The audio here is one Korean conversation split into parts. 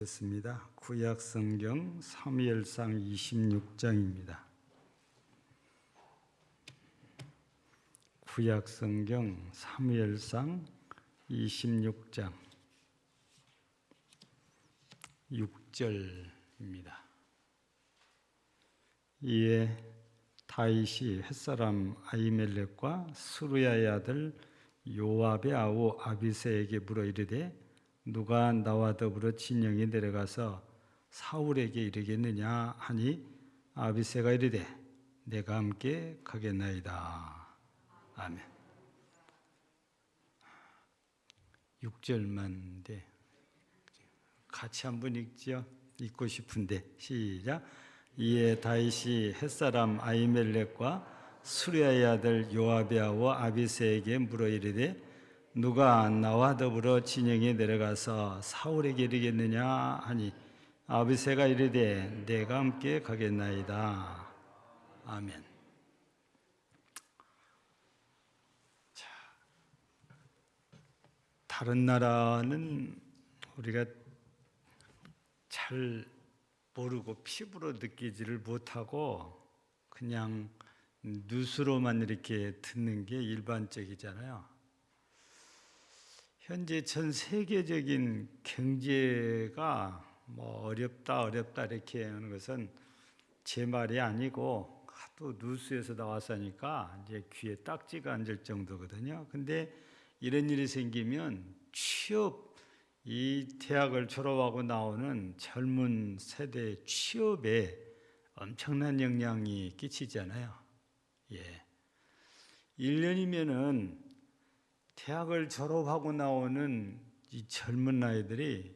습니다. 구약성경 사무엘상 26장입니다. 구약성경 사무엘상 26장 6절입니다. 이에 다윗이 햇사람 아히멜렉과 스루야의 아들 요압의 아우 아비새에게 물어 이르되 누가 나와 더불어 진영에 내려가서 사울에게 이르겠느냐 하니 아비새가 이르되 내가 함께 가겠나이다. 아멘. 6절만인데 같이 한번 읽지요. 읽고 싶은데 시작. 이에 다윗이 햇사람 아히멜렉과 스루야의 아들 요압의 아우 아비새에게 물어 이르되 누가 나와 더불어 진영에 내려가서 사울에게 이르겠느냐 하니 아비새가 이르되 내가 함께 가겠나이다. 아멘. 자, 다른 나라는 우리가 잘 모르고 피부로 느끼지를 못하고 그냥 뉴스로만 이렇게 듣는 게 일반적이잖아요. 현재 전 세계적인 경제가 어렵다 이렇게 하는 것은 제 말이 아니고 하도 뉴스에서 나와서 하니까 이제 귀에 딱지가 앉을 정도거든요. 근데 이런 일이 생기면 이 대학을 졸업하고 나오는 젊은 세대 취업에 엄청난 영향이 끼치잖아요. 1년이면은 대학을 졸업하고 나오는 이 젊은 아이들이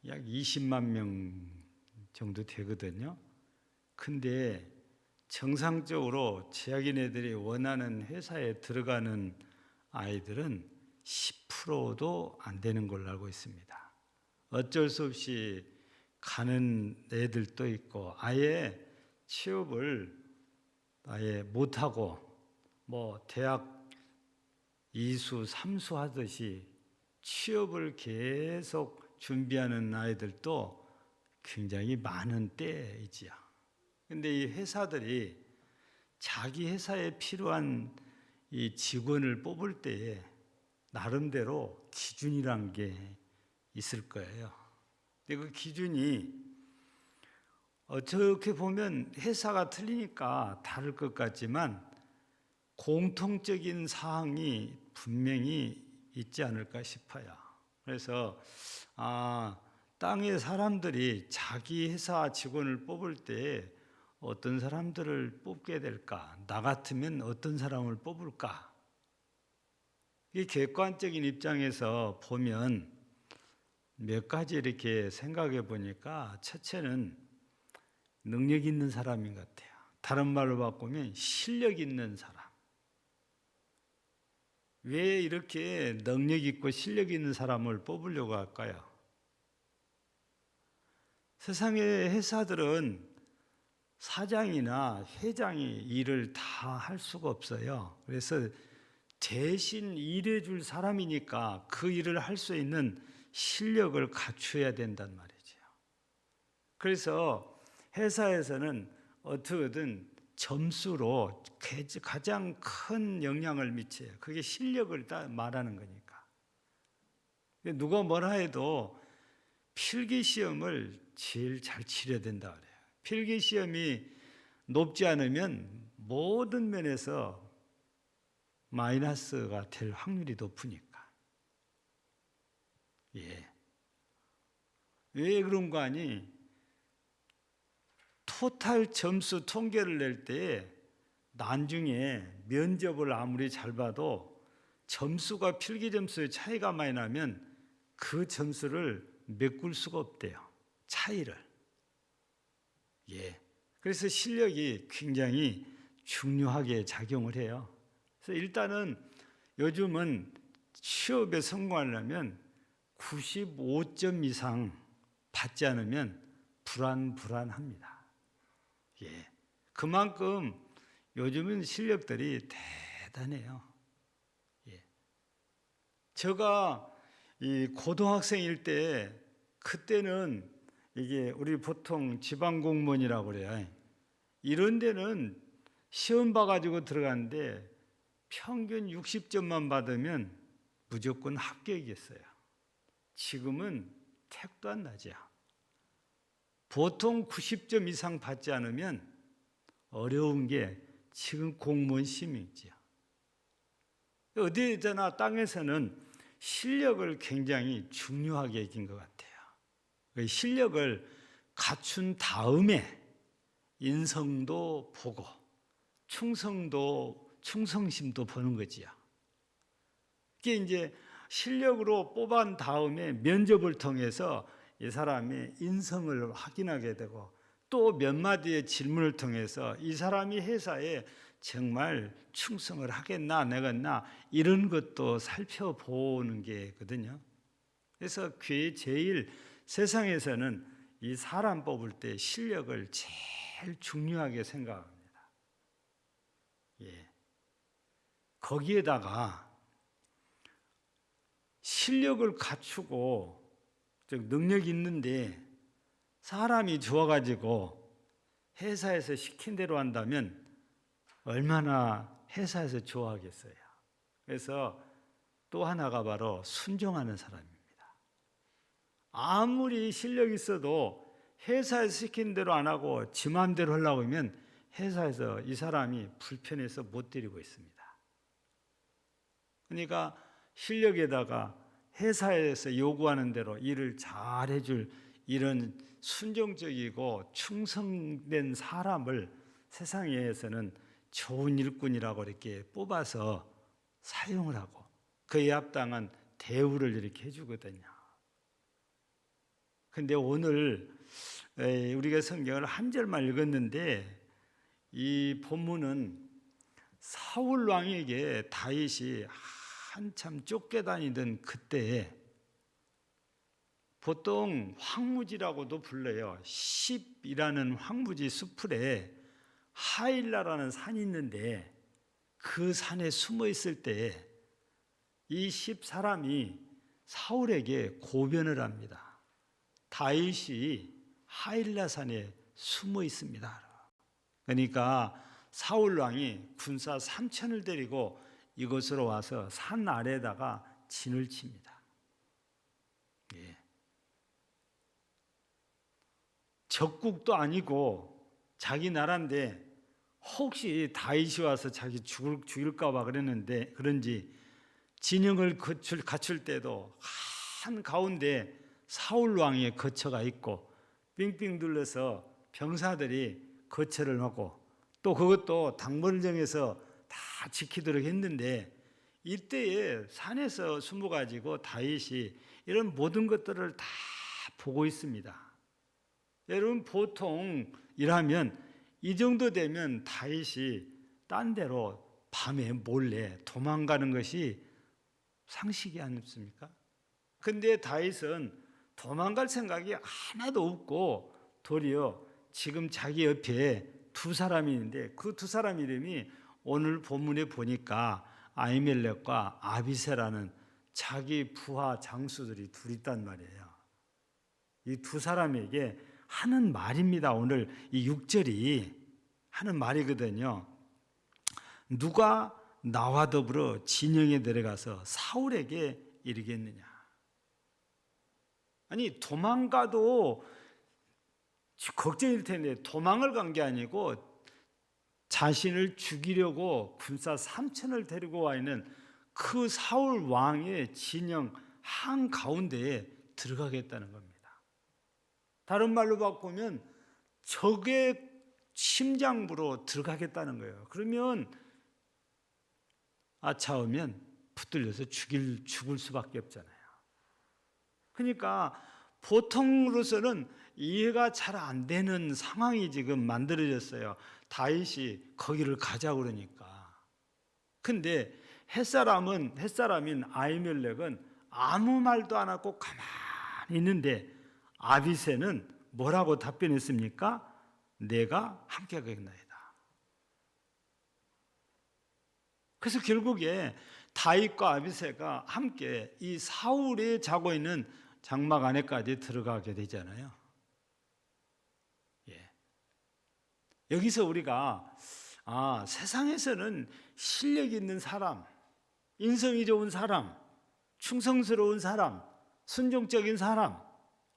약 20만 명 정도 되거든요. 근데 정상적으로 재학인애들이 원하는 회사에 들어가는 아이들은 10%도 안 되는 걸로 알고 있습니다. 어쩔 수 없이 가는 애들도 있고 아예 취업을 아예 못하고 대학 2수, 3수 하듯이 취업을 계속 준비하는 아이들도 굉장히 많은 때이지요. 근데 이 회사들이 자기 회사에 필요한 이 직원을 뽑을 때에 나름대로 기준이란 게 있을 거예요. 근데 그 기준이 어떻게 보면 회사가 틀리니까 다를 것 같지만 공통적인 사항이 분명히 있지 않을까 싶어요. 그래서 땅의 사람들이 자기 회사 직원을 뽑을 때 어떤 사람들을 뽑게 될까? 나 같으면 어떤 사람을 뽑을까? 이 객관적인 입장에서 보면 몇 가지 이렇게 생각해 보니까 첫째는 능력 있는 사람인 것 같아요. 다른 말로 바꾸면 실력 있는 사람. 왜 이렇게 능력 있고 실력 있는 사람을 뽑으려고 할까요? 세상의 회사들은 사장이나 회장이 일을 다 할 수가 없어요. 그래서 대신 일해줄 사람이니까 그 일을 할 수 있는 실력을 갖춰야 된단 말이죠. 그래서 회사에서는 어떻게든 점수로 가장 큰 영향을 미쳐요. 그게 실력을 말하는 거니까. 누가 뭐라 해도 필기시험을 제일 잘 치려야 된다 그래요. 필기시험이 높지 않으면 모든 면에서 마이너스가 될 확률이 높으니까. 왜 그런 거 아니? 토탈 점수 통계를 낼 때 나중에 면접을 아무리 잘 봐도 점수가 필기 점수의 차이가 많이 나면 그 점수를 메꿀 수가 없대요. 차이를. 그래서 실력이 굉장히 중요하게 작용을 해요. 그래서 일단은 요즘은 취업에 성공하려면 95점 이상 받지 않으면 불안합니다. 그만큼 요즘은 실력들이 대단해요. 제가 이 고등학생일 때 그때는 이게 우리 보통 지방 공무원이라고 그래요. 이런 데는 시험 봐가지고 들어가는데 평균 60점만 받으면 무조건 합격이겠어요. 지금은 택도 안 나죠. 보통 90점 이상 받지 않으면 어려운 게 지금 공무원 시험이죠. 어디에나 땅에서는 실력을 굉장히 중요하게 여긴 것 같아요. 그 실력을 갖춘 다음에 인성도 보고 충성심도 보는 거지요. 이게 이제 실력으로 뽑은 다음에 면접을 통해서 이 사람의 인성을 확인하게 되고 또 몇 마디의 질문을 통해서 이 사람이 회사에 정말 충성을 하겠나 안 하겠나 이런 것도 살펴보는 게거든요. 그래서 제일 세상에서는 이 사람 뽑을 때 실력을 제일 중요하게 생각합니다. 예. 거기에다가 실력을 갖추고 즉 능력이 있는데 사람이 좋아가지고 회사에서 시킨 대로 한다면 얼마나 회사에서 좋아하겠어요. 그래서 또 하나가 바로 순종하는 사람입니다. 아무리 실력이 있어도 회사에서 시킨 대로 안 하고 지 마음대로 하려고 하면 회사에서 이 사람이 불편해서 못 데리고 있습니다. 그러니까 실력에다가 회사에서 요구하는 대로 일을 잘 해줄 이런 순종적이고 충성된 사람을 세상에서는 좋은 일꾼이라고 이렇게 뽑아서 사용을 하고 그에 합당한 대우를 이렇게 해주거든요. 근데 오늘 우리가 성경을 한 절만 읽었는데 이 본문은 사울 왕에게 다윗이 한참 쫓겨다니던 그때에 보통 황무지라고도 불러요. 십이라는 황무지 수풀에 하일라라는 산이 있는데 그 산에 숨어 있을 때 이 십 사람이 사울에게 고변을 합니다. 다윗이 하일라 산에 숨어 있습니다. 그러니까 사울 왕이 군사 3,000을 데리고 이곳으로 와서 산 아래에다가 진을 칩니다. 예. 적국도 아니고 자기 나라인데 혹시 다윗이 와서 자기 죽일까 봐 그랬는데 그런지 진영을 갖출 때도 한 가운데 사울 왕의 거처가 있고 빙빙 둘러서 병사들이 거처를 하고 또 그것도 당번을 정해서 다 지키도록 했는데 이때에 산에서 숨어가지고 다윗이 이런 모든 것들을 다 보고 있습니다. 여러분 보통 일하면 이 정도 되면 다윗이 딴 데로 밤에 몰래 도망가는 것이 상식이 아닙니까? 근데 다윗은 도망갈 생각이 하나도 없고 도리어 지금 자기 옆에 두 사람이 있는데 그 두 사람 이름이 오늘 본문에 보니까 아히멜렉과 아비새라는 자기 부하 장수들이 둘 있단 말이에요. 이 두 사람에게 하는 말입니다. 오늘 이 6절이 하는 말이거든요. 누가 나와 더불어 진영에 내려가서 사울에게 이르겠느냐. 아니 도망가도 걱정일 텐데 도망을 간 게 아니고 자신을 죽이려고 군사 3,000을 데리고 와 있는 그 사울 왕의 진영 한가운데에 들어가겠다는 겁니다. 다른 말로 바꾸면 적의 심장부로 들어가겠다는 거예요. 그러면 아차하면 붙들려서 죽을 수밖에 없잖아요. 그러니까 보통으로서는 이해가 잘 안 되는 상황이 지금 만들어졌어요. 다윗이 거기를 가자고 그러니까. 근데 햇사람인 아히멜렉은 아무 말도 안 하고 가만히 있는데 아비새는 뭐라고 답변했습니까? 내가 함께 가겠나이다. 그래서 결국에 다윗과 아비새가 함께 이 사울이 자고 있는 장막 안에까지 들어가게 되잖아요. 여기서 우리가 세상에서는 실력 있는 사람, 인성이 좋은 사람, 충성스러운 사람, 순종적인 사람,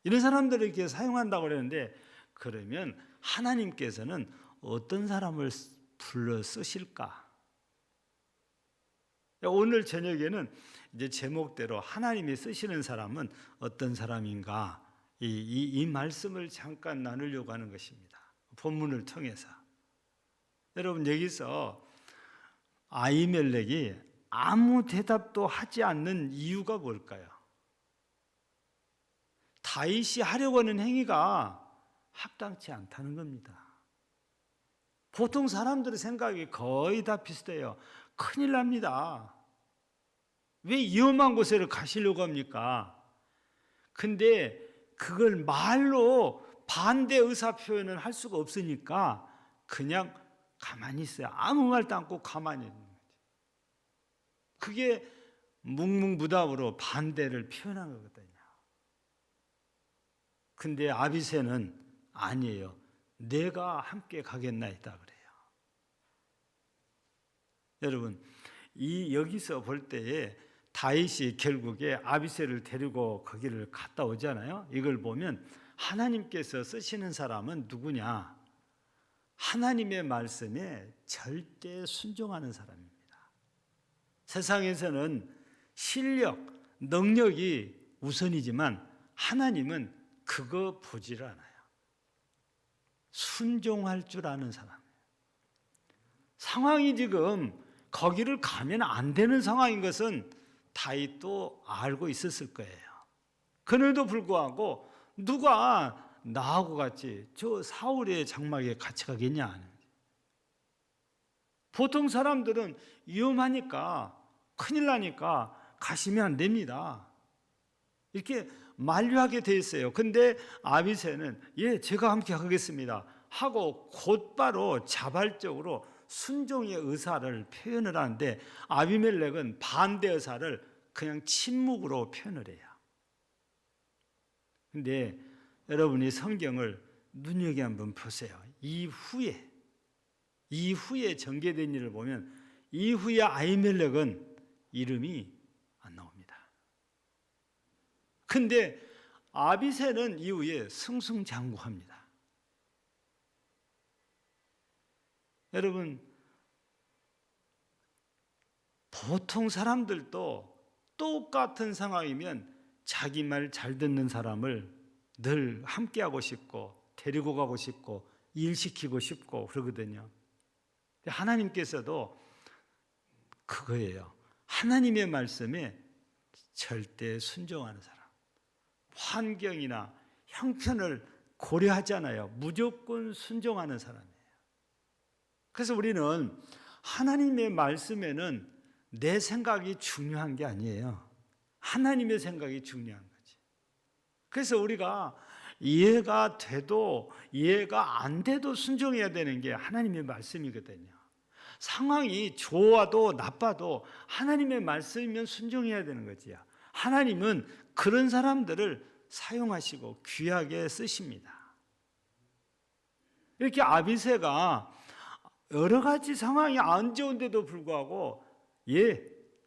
이런 사람들을 이렇게 사용한다고 그러는데, 그러면 하나님께서는 어떤 사람을 불러 쓰실까? 오늘 저녁에는 이제 제목대로 하나님이 쓰시는 사람은 어떤 사람인가, 이 말씀을 잠깐 나누려고 하는 것입니다. 본문을 통해서. 여러분, 여기서 아히멜렉이 아무 대답도 하지 않는 이유가 뭘까요? 다윗이 하려고 하는 행위가 합당치 않다는 겁니다. 보통 사람들의 생각이 거의 다 비슷해요. 큰일 납니다. 왜 위험한 곳에 가시려고 합니까? 근데 그걸 말로 반대 의사 표현을 할 수가 없으니까 그냥 가만히 있어요. 아무 말도 않고 가만히 있는 거죠. 그게 묵묵부답으로 반대를 표현한 거거든요. 근데 아비새는 아니에요. 내가 함께 가겠나이다 그래요. 여러분, 여기서 볼 때에 다윗이 결국에 아비새를 데리고 거기를 갔다 오잖아요. 이걸 보면 하나님께서 쓰시는 사람은 누구냐? 하나님의 말씀에 절대 순종하는 사람입니다. 세상에서는 실력, 능력이 우선이지만 하나님은 그거 보지를 않아요. 순종할 줄 아는 사람. 상황이 지금 거기를 가면 안 되는 상황인 것은 다윗도 알고 있었을 거예요. 그럼에도 불구하고 누가 나하고 같이 저 사울의 장막에 같이 가겠냐. 보통 사람들은 위험하니까, 큰일 나니까 가시면 안 됩니다. 이렇게 만류하게 돼 있어요. 근데 아비새는 예, 제가 함께 가겠습니다 하고 곧바로 자발적으로 순종의 의사를 표현을 하는데, 아비멜렉은 반대 의사를 그냥 침묵으로 표현을 해요. 근데 여러분이 성경을 눈여겨 한번 보세요. 이후에 전개된 일을 보면 이후에 아비멜렉은 이름이 안 나옵니다. 근데 아비새는 이후에 승승장구합니다. 여러분, 보통 사람들도 똑같은 상황이면 자기 말 잘 듣는 사람을 늘 함께하고 싶고 데리고 가고 싶고 일시키고 싶고 그러거든요. 하나님께서도 그거예요. 하나님의 말씀에 절대 순종하는 사람, 환경이나 형편을 고려하잖아요. 무조건 순종하는 사람이에요. 그래서 우리는 하나님의 말씀에는 내 생각이 중요한 게 아니에요. 하나님의 생각이 중요한 거지. 그래서 우리가 이해가 돼도 이해가 안 돼도 순종해야 되는 게 하나님의 말씀이거든요. 상황이 좋아도 나빠도 하나님의 말씀이면 순종해야 되는 거지요. 하나님은 그런 사람들을 사용하시고 귀하게 쓰십니다. 이렇게 아비새가 여러 가지 상황이 안 좋은데도 불구하고 예,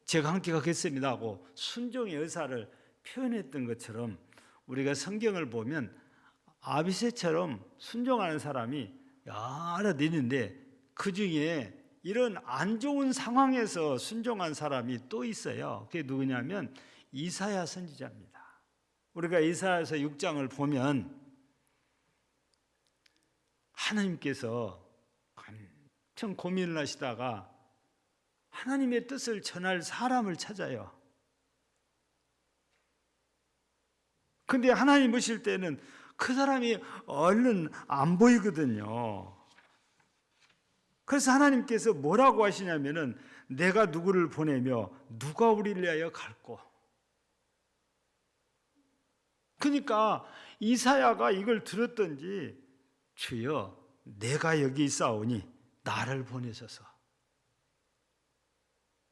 제가 함께 가겠습니다 하고 순종의 의사를 표현했던 것처럼 우리가 성경을 보면 아비새처럼 순종하는 사람이 여러 있는데 그 중에 이런 안 좋은 상황에서 순종한 사람이 또 있어요. 그게 누구냐면 이사야 선지자입니다. 우리가 이사야서 6장을 보면 하나님께서 엄청 고민을 하시다가 하나님의 뜻을 전할 사람을 찾아요. 근데 하나님 보실 때는 그 사람이 얼른 안 보이거든요. 그래서 하나님께서 뭐라고 하시냐면은 내가 누구를 보내며 누가 우리를 위하여 갈꼬. 그러니까 이사야가 이걸 들었던지 주여 내가 여기 있사오니 나를 보내소서.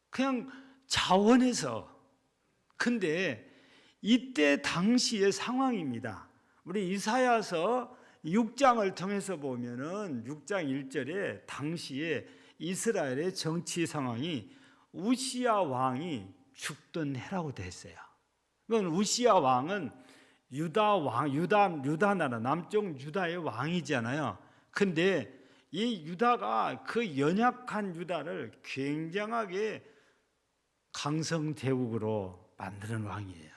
그냥 자원해서. 근데 이때 당시의 상황입니다. 우리 이사야서 6장을 통해서 보면은 6장 1절에 당시에 이스라엘의 정치 상황이 우시야 왕이 죽던 해라고 돼 있어요. 그건 우시야 왕은 유다 나라 남쪽 유다의 왕이잖아요. 근데 이 유다가 그 연약한 유다를 굉장하게 강성대국으로 만드는 왕이에요.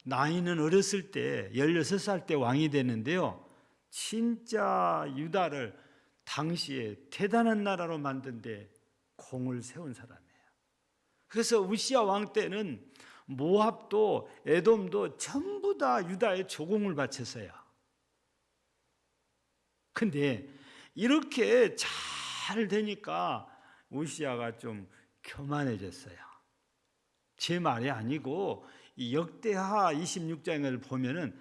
나이는 어렸을 때 16살 때 왕이 되는데요. 진짜 유다를 당시에 대단한 나라로 만든 데 공을 세운 사람이에요. 그래서 우시야 왕 때는 모압도 에돔도 전부 다 유다에 조공을 바쳤어요. 근데 이렇게 잘 되니까 우시야가 좀 교만해졌어요. 제 말이 아니고 이 역대하 26장을 보면은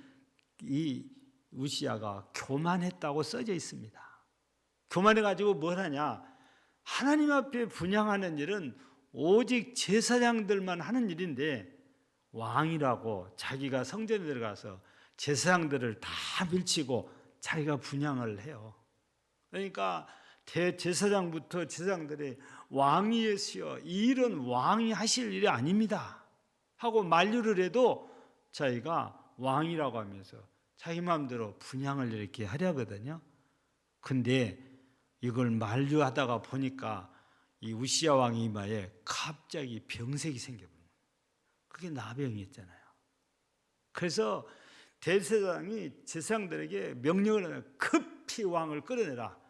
이 우시야가 교만했다고 써져 있습니다. 교만해가지고 뭘 하냐? 하나님 앞에 분향하는 일은 오직 제사장들만 하는 일인데 왕이라고 자기가 성전에 들어가서 제사장들을 다 밀치고 자기가 분향을 해요. 그러니까 대제사장부터 제사장들이 왕이시여 이 일은 왕이 하실 일이 아닙니다 하고 만류를 해도 자기가 왕이라고 하면서 자기 마음대로 분향을 이렇게 하려거든요. 근데 이걸 만류하다가 보니까 이 우시야 왕의 이마에 갑자기 병색이 생겨버린 거예요. 그게 나병이었잖아요. 그래서 대제사장이 제사장들에게 명령을 하면 급히 왕을 끌어내라.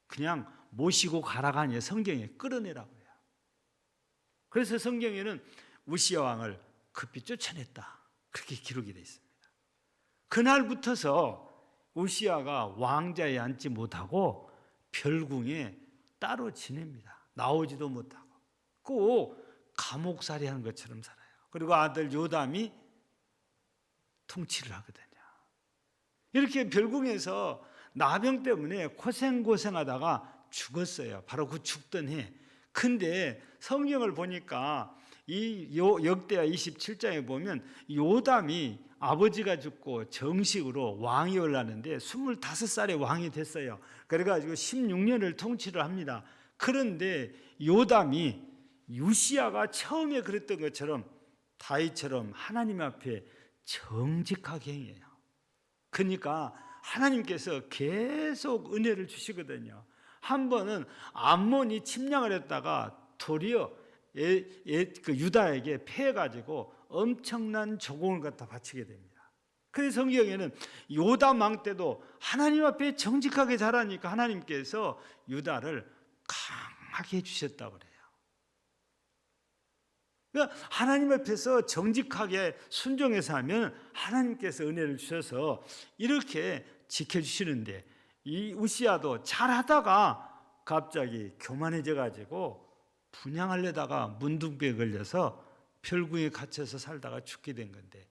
그냥 모시고 가라가 아니라 성경에 끌어내라고 해요. 그래서 성경에는 우시야 왕을 급히 쫓아냈다. 그렇게 기록이 되어 있습니다. 그날부터서 우시야가 왕자에 앉지 못하고 별궁에 따로 지냅니다. 나오지도 못하고 꼭 감옥살이 하는 것처럼 살아요. 그리고 아들 요담이 통치를 하거든요. 이렇게 별궁에서 나병 때문에 고생하다가 죽었어요. 바로 그 죽던 해. 근데 성경을 보니까 이 역대하 27장에 보면 요담이 아버지가 죽고 정식으로 왕이 올랐는데 25살에 왕이 됐어요. 그래가지고 16년을 통치를 합니다. 그런데 요담이 우시야가 처음에 그랬던 것처럼 다윗처럼 하나님 앞에 정직하게 행해요. 그러니까 하나님께서 계속 은혜를 주시거든요. 한 번은 암몬이 침략을 했다가 도리어 그 유다에게 패해가지고 엄청난 조공을 갖다 바치게 됩니다. 그래서 성경에는 요담 왕 때도 하나님 앞에 정직하게 자라니까 하나님께서 유다를 강하게 해주셨다고 그래요. 그러니까 하나님 앞에서 정직하게 순종해서 하면 하나님께서 은혜를 주셔서 이렇게 지켜주시는데 이 우시야도 잘하다가 갑자기 교만해져 가지고 분향하려다가 문둥병에 걸려서 별궁에 갇혀서 살다가 죽게 된 건데,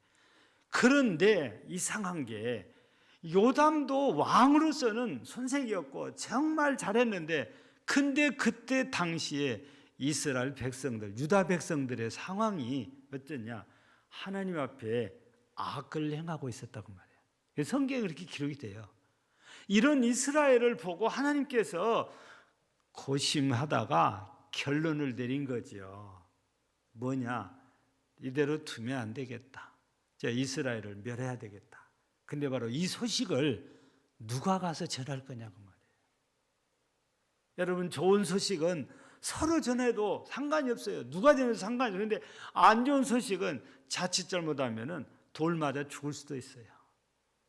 그런데 이상한 게 요담도 왕으로서는 손색이었고 정말 잘했는데, 근데 그때 당시에 이스라엘 백성들, 유다 백성들의 상황이 어쩌냐? 하나님 앞에 악을 행하고 있었다고 말해요. 성경에 그렇게 기록이 돼요. 이런 이스라엘을 보고 하나님께서 고심하다가 결론을 내린 거죠. 뭐냐? 이대로 두면 안 되겠다. 이스라엘을 멸해야 되겠다. 근데 바로 이 소식을 누가 가서 전할 거냐고 말이에요. 여러분, 좋은 소식은 서로 전해도 상관이 없어요. 누가 전해도 상관이 없어요. 그런데 안 좋은 소식은 자칫 잘못하면 돌 맞아 죽을 수도 있어요.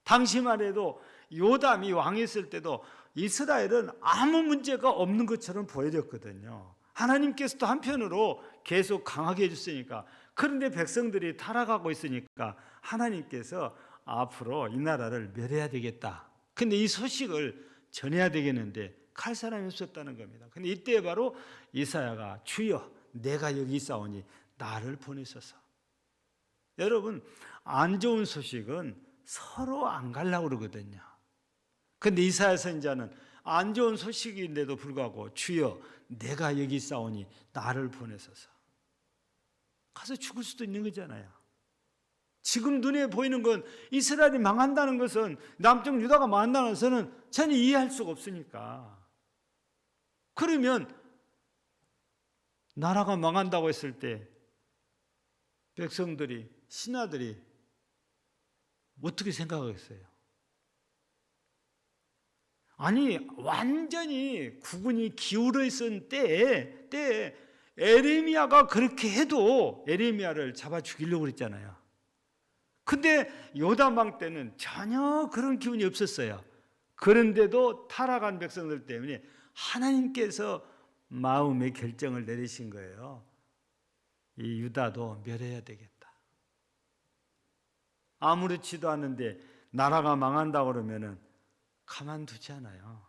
당시만 해도 요담이 왕했을 때도 이스라엘은 아무 문제가 없는 것처럼 보여졌거든요. 하나님께서도 한편으로 계속 강하게 해줬으니까. 그런데 백성들이 타락하고 있으니까 하나님께서 앞으로 이 나라를 멸해야 되겠다. 근데 이 소식을 전해야 되겠는데 갈 사람이 없었다는 겁니다. 근데 이때 바로 이사야가 주여 내가 여기 있사오니 나를 보내소서. 여러분, 안 좋은 소식은 서로 안 가려고 그러거든요. 근데 이사야 선지자는 안 좋은 소식인데도 불구하고 주여 내가 여기 있사오니 나를 보내소서. 가서 죽을 수도 있는 거잖아요. 지금 눈에 보이는 건 이스라엘이 망한다는 것은, 남쪽 유다가 망한다는 것은 전혀 이해할 수가 없으니까. 그러면 나라가 망한다고 했을 때 백성들이, 신하들이 어떻게 생각하겠어요? 아니, 완전히 국군이 기울어 있은 때에 에레미야가 그렇게 해도 에레미야를 잡아 죽이려고 그랬잖아요. 근데 요담왕 때는 전혀 그런 기운이 없었어요. 그런데도 타락한 백성들 때문에 하나님께서 마음의 결정을 내리신 거예요. 이 유다도 멸해야 되겠다. 아무렇지도 않은데 나라가 망한다고 그러면은 가만두지 않아요.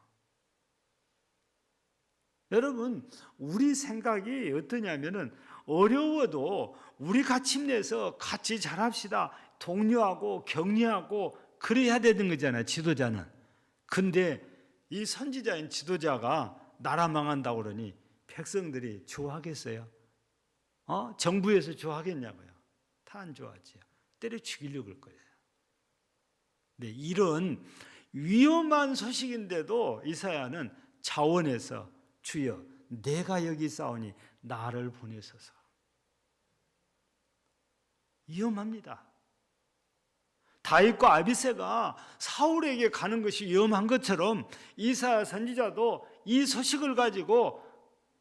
여러분, 우리 생각이 어떠냐면은 어려워도 우리 같이 힘내서 같이 잘합시다. 독려하고 격려하고 그래야 되는 거잖아요, 지도자는. 근데 이 선지자인 지도자가 나라 망한다고 그러니 백성들이 좋아하겠어요? 정부에서 좋아하겠냐고요? 다 안 좋아하지요. 때려 죽이려고 할 거예요. 네, 이런 위험한 소식인데도 이사야는 자원해서 주여 내가 여기 싸우니 나를 보내소서. 위험합니다. 다윗과 아비새가 사울에게 가는 것이 위험한 것처럼 이사야 선지자도 이 소식을 가지고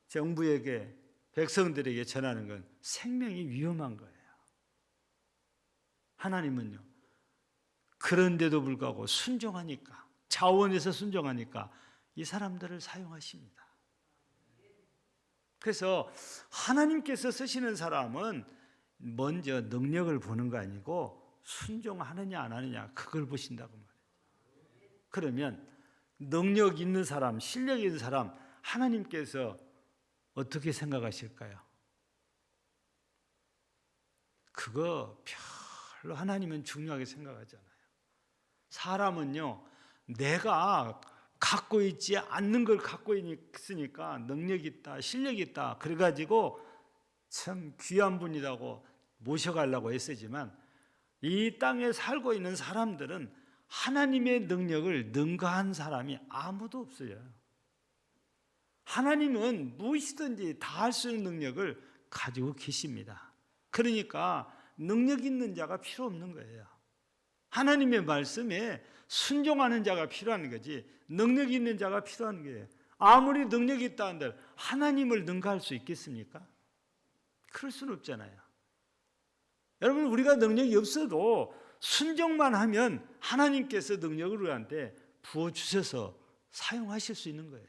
정부에게, 백성들에게 전하는 건 생명이 위험한 거예요. 하나님은요, 그런데도 불구하고 순종하니까, 자원에서 순종하니까 이 사람들을 사용하십니다. 그래서 하나님께서 쓰시는 사람은 먼저 능력을 보는 거 아니고 순종하느냐 안 하느냐, 그걸 보신다고 말해요. 그러면 능력 있는 사람, 실력 있는 사람, 하나님께서 어떻게 생각하실까요? 그거 별로 하나님은 중요하게 생각하잖아요. 사람은요, 내가 갖고 있지 않는 걸 갖고 있으니까 능력 있다, 실력 있다, 그래가지고 참 귀한 분이라고 모셔가려고 했지만, 이 땅에 살고 있는 사람들은 하나님의 능력을 능가한 사람이 아무도 없어요. 하나님은 무엇이든지 다 할 수 있는 능력을 가지고 계십니다. 그러니까 능력 있는 자가 필요 없는 거예요. 하나님의 말씀에 순종하는 자가 필요한 거지, 능력 있는 자가 필요한 거예요. 아무리 능력이 있다 한들 하나님을 능가할 수 있겠습니까? 그럴 수는 없잖아요. 여러분, 우리가 능력이 없어도 순종만 하면 하나님께서 능력을 우리한테 부어주셔서 사용하실 수 있는 거예요.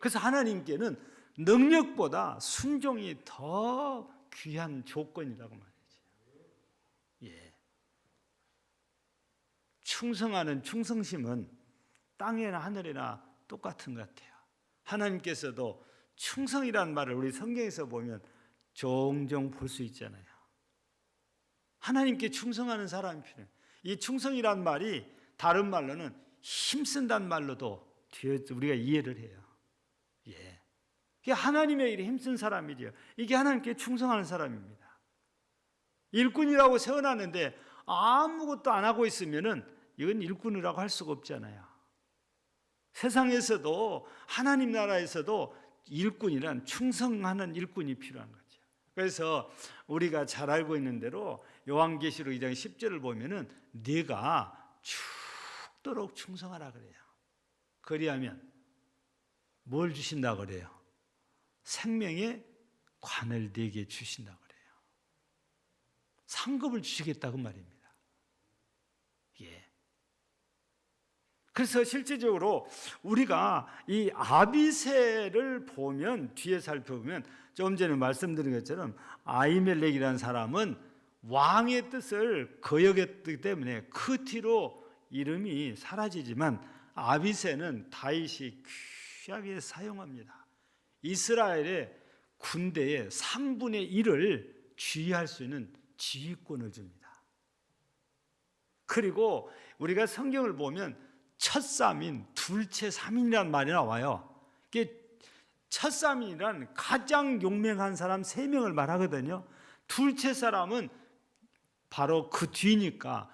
그래서 하나님께는 능력보다 순종이 더 귀한 조건이라고 말이죠. 예. 충성하는 충성심은 땅이나 하늘이나 똑같은 것 같아요. 하나님께서도 충성이라는 말을 우리 성경에서 보면 종종 볼 수 있잖아요. 하나님께 충성하는 사람이 필요해요. 이 충성이란 말이 다른 말로는 힘쓴다는 말로도 우리가 이해를 해요. 예. 이게 하나님의 일에 힘쓴 사람이죠. 이게 하나님께 충성하는 사람입니다. 일꾼이라고 세워놨는데 아무것도 안 하고 있으면은 이건 일꾼이라고 할 수가 없잖아요. 세상에서도, 하나님 나라에서도 일꾼이란 충성하는 일꾼이 필요한 거죠. 그래서 우리가 잘 알고 있는 대로 요한계시록 2장 10절을 보면은 네가 죽도록 충성하라 그래요. 그리하면 뭘 주신다 그래요? 생명의 관을 네게 주신다 그래요. 상급을 주시겠다고 말입니다. 예. 그래서 실제적으로 우리가 이 아비새를 보면, 뒤에 살펴보면 좀 전에 말씀드린 것처럼 아히멜렉이라는 사람은 왕의 뜻을 거역했기 때문에 그 뒤로 이름이 사라지지만, 아비새는 다윗이 귀하게 사용합니다. 이스라엘의 군대의 3분의 1을 지휘할 수 있는 지휘권을 줍니다. 그리고 우리가 성경을 보면 첫 3인, 둘째 3인이라는 말이 나와요. 이게 첫 3인이란 가장 용맹한 사람 3명을 말하거든요. 둘째 사람은 바로 그 뒤니까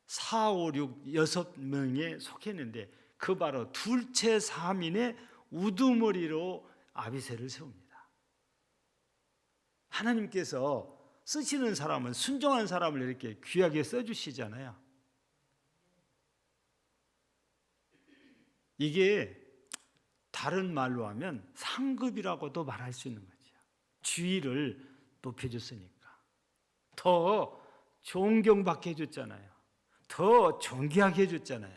4, 5, 6, 6명에 속했는데 그 바로 둘째 사민의 우두머리로 아비새를 세웁니다. 하나님께서 쓰시는 사람은 순종한 사람을 이렇게 귀하게 써주시잖아요. 이게 다른 말로 하면 상급이라고도 말할 수 있는 거죠. 주의를 높여줬으니까 더 존경받게 해줬잖아요. 더 존귀하게 해줬잖아요.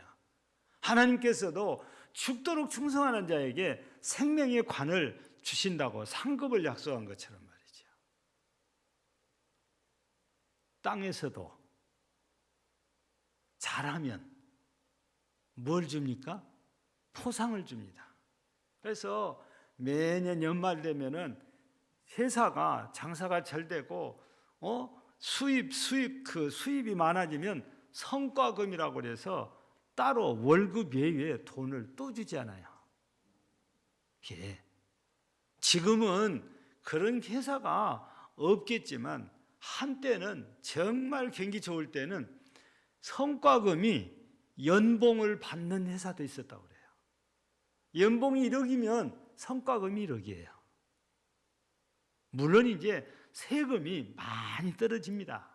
하나님께서도 죽도록 충성하는 자에게 생명의 관을 주신다고 상급을 약속한 것처럼 말이죠. 땅에서도 잘하면 뭘 줍니까? 포상을 줍니다. 그래서 매년 연말 되면은 회사가 장사가 잘 되고 수입이 많아지면 성과금이라고 그래서 따로 월급 외에 돈을 또 주지 않아요. 예. 지금은 그런 회사가 없겠지만 한때는 정말 경기 좋을 때는 성과금이 연봉을 받는 회사도 있었다고 그래요. 연봉이 1억이면 성과금이 1억이에요. 물론 이제 세금이 많이 떨어집니다.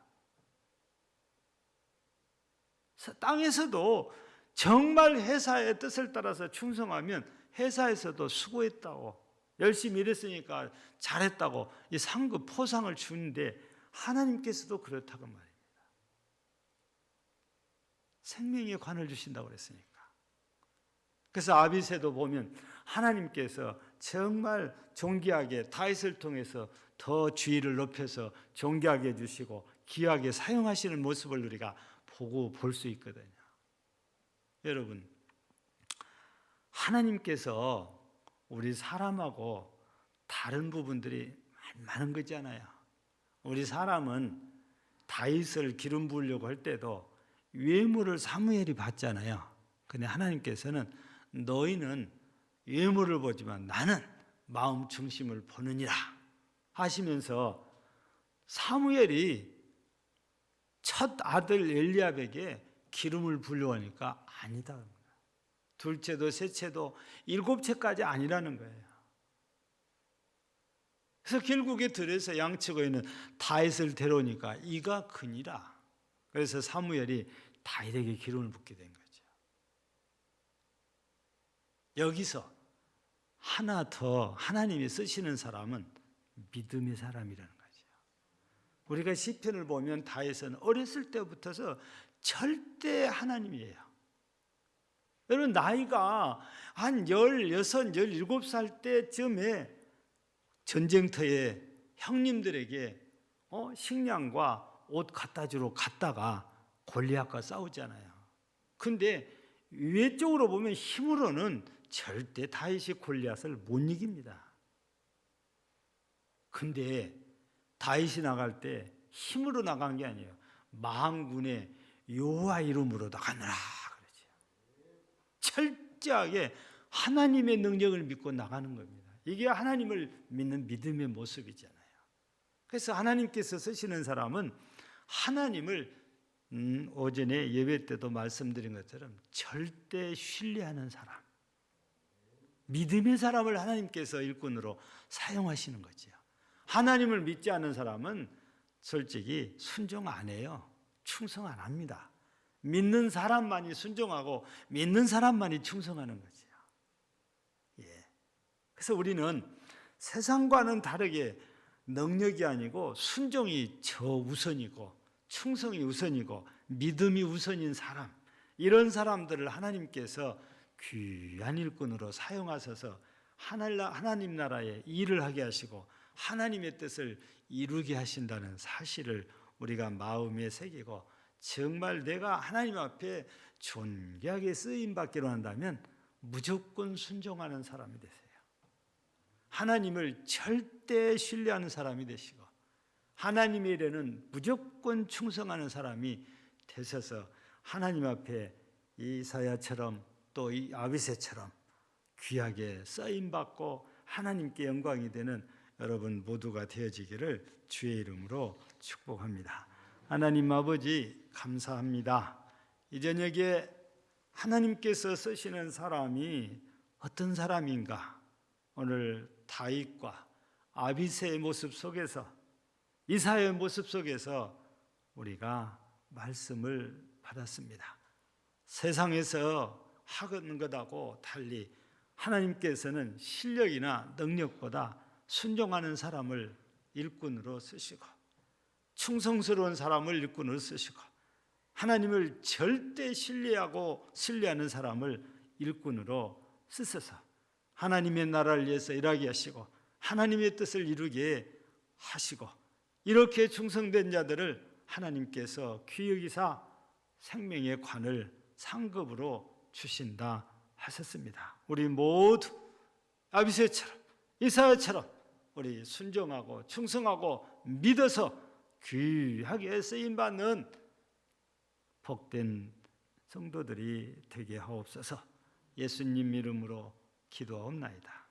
땅에서도 정말 회사의 뜻을 따라서 충성하면 회사에서도 수고했다고, 열심히 일했으니까 잘했다고 이 상급 포상을 주는데 하나님께서도 그렇다고 말입니다. 생명의 관을 주신다고 그랬으니까. 그래서 아비새도 보면 하나님께서 정말 존귀하게 다윗을 통해서 더 주의를 높여서 존귀하게 해주시고 귀하게 사용하시는 모습을 우리가 보고 볼 수 있거든요. 여러분, 하나님께서 우리 사람하고 다른 부분들이 많은 거잖아요. 우리 사람은 다윗을 기름 부으려고 할 때도 외모를 사무엘이 봤잖아요. 근데 하나님께서는 너희는 외모를 보지만 나는 마음 중심을 보느니라 하시면서 사무엘이 첫 아들 엘리압에게 기름을 부으려고 하니까 아니다. 둘째도 셋째도 7채까지 아니라는 거예요. 그래서 결국에 들에서 양치고 있는 다윗을 데려오니까 이가 크니라. 그래서 사무엘이 다윗에게 기름을 붓게 된 거죠. 여기서 하나 더 하나님이 쓰시는 사람은 믿음의 사람이라는 거죠. 우리가 시편을 보면 다윗은 어렸을 때부터서 절대 하나님이에요. 여러분 나이가 한 16, 17살 때쯤에 전쟁터에 형님들에게 식량과 옷 갖다 주러 갔다가 골리앗과 싸우잖아요. 근데 외적으로 보면 힘으로는 절대 다윗이 골리앗을 못 이깁니다. 근데 다윗이 나갈 때 힘으로 나간 게 아니에요. 만군의 여호와 이름으로 나가느라 그러죠. 철저하게 하나님의 능력을 믿고 나가는 겁니다. 이게 하나님을 믿는 믿음의 모습이잖아요. 그래서 하나님께서 쓰시는 사람은 하나님을 오전에 예배 때도 말씀드린 것처럼 절대 신뢰하는 사람, 믿음의 사람을 하나님께서 일꾼으로 사용하시는 거죠. 하나님을 믿지 않는 사람은 솔직히 순종 안 해요. 충성 안 합니다. 믿는 사람만이 순종하고 믿는 사람만이 충성하는 거죠. 예. 그래서 우리는 세상과는 다르게 능력이 아니고 순종이 저 우선이고 충성이 우선이고 믿음이 우선인 사람, 이런 사람들을 하나님께서 귀한 일꾼으로 사용하셔서 하나님 나라에 일을 하게 하시고 하나님의 뜻을 이루게 하신다는 사실을 우리가 마음에 새기고 정말 내가 하나님 앞에 존귀하게 쓰임받기로 한다면 무조건 순종하는 사람이 되세요. 하나님을 절대 신뢰하는 사람이 되시고 하나님의 일에는 무조건 충성하는 사람이 되셔서 하나님 앞에 이사야처럼 또 이 아비새처럼 귀하게 쓰임받고 하나님께 영광이 되는 여러분 모두가 되어지기를 주의 이름으로 축복합니다. 하나님 아버지 감사합니다. 이 저녁에 하나님께서 쓰시는 사람이 어떤 사람인가? 오늘 다윗과 아비새의 모습 속에서, 이사야의 모습 속에서 우리가 말씀을 받았습니다. 세상에서 하는 것하고 달리 하나님께서는 실력이나 능력보다 순종하는 사람을 일꾼으로 쓰시고, 충성스러운 사람을 일꾼으로 쓰시고, 하나님을 절대 신뢰하는 사람을 일꾼으로 쓰셔서 하나님의 나라를 위해서 일하게 하시고 하나님의 뜻을 이루게 하시고, 이렇게 충성된 자들을 하나님께서 귀히 여기사 생명의 관을 상급으로 주신다 하셨습니다. 우리 모두 아비새처럼 이사야처럼 우리 순종하고 충성하고 믿어서 귀하게 쓰임받는 복된 성도들이 되게 하옵소서. 예수님 이름으로 기도하옵나이다.